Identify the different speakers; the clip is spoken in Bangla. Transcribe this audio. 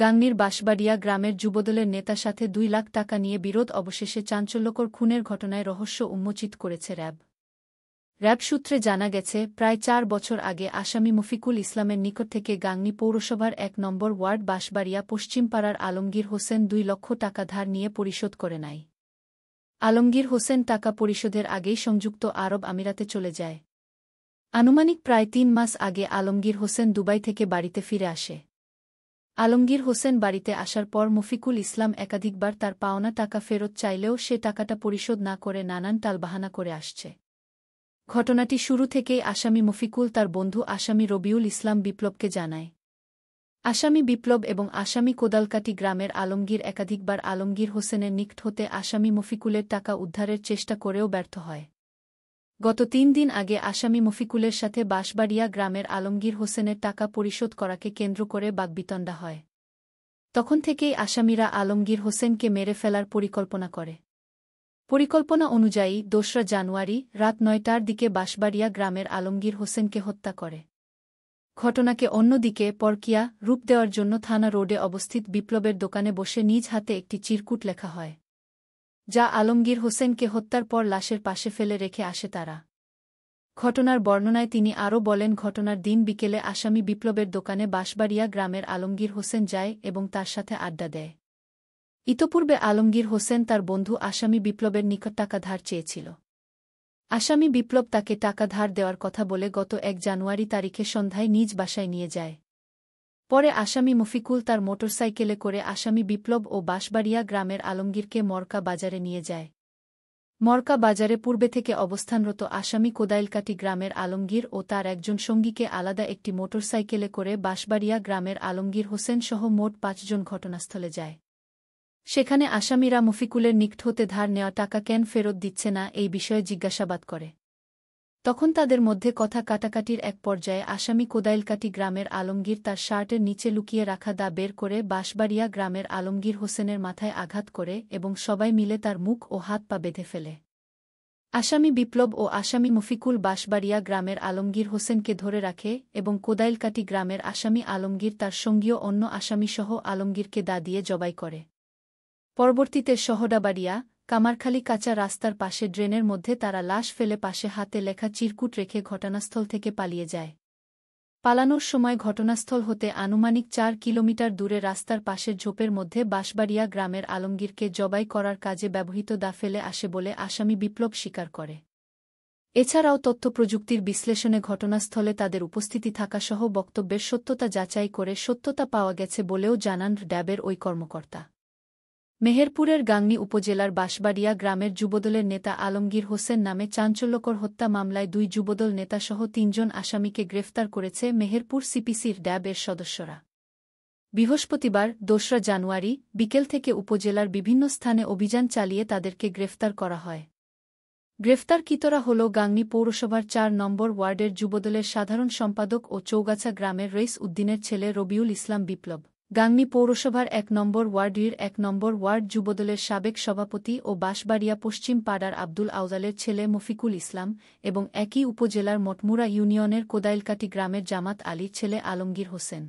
Speaker 1: গাংনীর বাঁশবাড়িয়া গ্রামের যুবদলের নেতার সাথে ২ লাখ টাকা নিয়ে বিরোধ অবশেষে চাঞ্চল্যকর খুনের ঘটনায় রহস্য উন্মোচিত করেছে র্যাব। র্যাব সূত্রে জানা গেছে, প্রায় ৪ বছর আগে আসামি মফিকুল ইসলামের নিকট থেকে গাংনী পৌরসভার ১ নম্বর ওয়ার্ড বাঁশবাড়িয়া পশ্চিমপাড়ার আলমগীর হোসেন ২ লক্ষ টাকা ধার নিয়ে পরিশোধ করে নেয়। আলমগীর হোসেন টাকা পরিশোধের আগেই সংযুক্ত আরব আমিরাতে চলে যায়। আনুমানিক প্রায় ৩ মাস আগে আলমগীর হোসেন দুবাই থেকে বাড়িতে ফিরে আসে। আলমগীর হোসেন বাড়িতে আসার পর মফিকুল ইসলাম একাধিকবার তার পাওনা টাকা ফেরত চাইলেও সে টাকাটা পরিশোধ না করে নানান টালবাহানা করে আসছে। ঘটনাটি শুরু থেকেই আসামি মফিকুল তার বন্ধু আসামি রবিউল ইসলাম বিপ্লবকে জানায়। আসামি বিপ্লব এবং আসামি কোদালকাটি গ্রামের আলমগীর একাধিকবার আলমগীর হোসেনের নিকট হতে আসামি মফিকুলের টাকা উদ্ধারের চেষ্টা করেও ব্যর্থ হয়। গত ৩ দিন আগে আসামি মফিকুলের সাথে বাঁশবাড়িয়া গ্রামের আলমগীর হোসেনের টাকা পরিশোধ করাকে কেন্দ্র করে বাকবিতণ্ডা হয়। তখন থেকেই আসামিরা আলমগীর হোসেনকে মেরে ফেলার পরিকল্পনা করে। পরিকল্পনা অনুযায়ী ২রা জানুয়ারি রাত ৯টার দিকে বাঁশবাড়িয়া গ্রামের আলমগীর হোসেনকে হত্যা করে। ঘটনাকে অন্যদিকে পরকীয়া রূপ দেওয়ার জন্য থানা রোডে অবস্থিত বিপ্লবের দোকানে বসে নিজ হাতে একটি চিরকুট লেখা হয়, যা আলমগীর হোসেনকে হত্যার পর লাশের পাশে ফেলে রেখে আসে তারা। ঘটনার বর্ণনায় তিনি আরও বলেন, ঘটনার দিন বিকেলে আসামি বিপ্লবের দোকানে বাঁশবাড়িয়া গ্রামের আলমগীর হোসেন যায় এবং তার সাথে আড্ডা দেয়। ইতপূর্বে আলমগীর হোসেন তার বন্ধু আসামি বিপ্লবের নিকট টাকা ধার চেয়েছিল। আসামি বিপ্লব তাকে টাকা ধার দেওয়ার কথা বলে গত ১ জানুয়ারি তারিখে সন্ধ্যায় নিজ বাসায় নিয়ে যায়। পরে আসামি মফিকুল তার মোটরসাইকেলে করে আসামি বিপ্লব ও বাঁশবাড়িয়া গ্রামের আলমগীরকে মরকা বাজারে নিয়ে যায়। মরকা বাজারে পূর্বে থেকে অবস্থানরত আসামি কোদাইলকাটি গ্রামের আলমগীর ও তার একজন সঙ্গীকে আলাদা একটি মোটরসাইকেলে করে বাঁশবাড়িয়া গ্রামের আলমগীর হোসেন সহ মোট ৫ জন ঘটনাস্থলে যায়। সেখানে আসামিরা মফিকুলের নিকট হতে ধার নেওয়া টাকা কেন ফেরত দিচ্ছে না এই বিষয়ে জিজ্ঞাসাবাদ করে। তখন তাদের মধ্যে কথা কাটাকাটির এক পর্যায়ে আসামি কোদাইলকাটি গ্রামের আলমগীর তার শার্টের নিচে লুকিয়ে রাখা দা বের করে বাঁশবাড়িয়া গ্রামের আলমগীর হোসেনের মাথায় আঘাত করে এবং সবাই মিলে তার মুখ ও হাত পা বেঁধে ফেলে। আসামি বিপ্লব ও আসামি মফিকুল বাঁশবাড়িয়া গ্রামের আলমগীর হোসেনকে ধরে রাখে এবং কোদাইলকাটি গ্রামের আসামি আলমগীর তার সঙ্গীয় অন্য আসামিসহ আলমগীরকে দা দিয়ে জবাই করে। পরবর্তীতে শহডাবাড়িয়া কামারখালী কাঁচা রাস্তার পাশে ড্রেনের মধ্যে তারা লাশ ফেলে পাশে হাতে লেখা চিরকুট রেখে ঘটনাস্থল থেকে পালিয়ে যায়। পালানোর সময় ঘটনাস্থল হতে আনুমানিক ৪ কিলোমিটার দূরে রাস্তার পাশের ঝোপের মধ্যে বাঁশবাড়িয়া গ্রামের আলমগীরকে জবাই করার কাজে ব্যবহৃত দা ফেলে আসে বলে আসামি বিপ্লব স্বীকার করে। এছাড়াও তথ্যপ্রযুক্তির বিশ্লেষণে ঘটনাস্থলে তাদের উপস্থিতি থাকাসহ বক্তব্যের সত্যতা যাচাই করে সত্যতা পাওয়া গেছে বলেও জানান র্যাবের ওই কর্মকর্তা। মেহেরপুরের গাংনী উপজেলার বাঁশবাড়িয়া গ্রামের যুবদলের নেতা আলমগীর হোসেন নামে চাঞ্চল্যকর হত্যা মামলায় ২ যুবদল নেতাসহ ৩ জন আসামিকে গ্রেফতার করেছে মেহেরপুর সিপিসির র্যাব এর সদস্যরা। বৃহস্পতিবার ২রা জানুয়ারি বিকেল থেকে উপজেলার বিভিন্ন স্থানে অভিযান চালিয়ে তাদেরকে গ্রেফতার করা হয়। গ্রেফতারকৃতরা হল গাংনী পৌরসভার ৪ নম্বর ওয়ার্ডের যুবদলের সাধারণ সম্পাদক ও চৌগাছা গ্রামের রইস উদ্দিনের ছেলে রবিউল ইসলাম বিপ্লব, গাংনী পৌরসভার ১ নম্বর ওয়ার্ডের ১ নম্বর ওয়ার্ড যুবদলের সাবেক সভাপতি ও বাঁশবাড়িয়া পশ্চিম পাড়ার আব্দুল আউজালের ছেলে মফিকুল ইসলাম এবং একই উপজেলার মটমুরা ইউনিয়নের কোদাইলকাটি গ্রামের জামাত আলীর ছেলে আলমগীর হোসেন।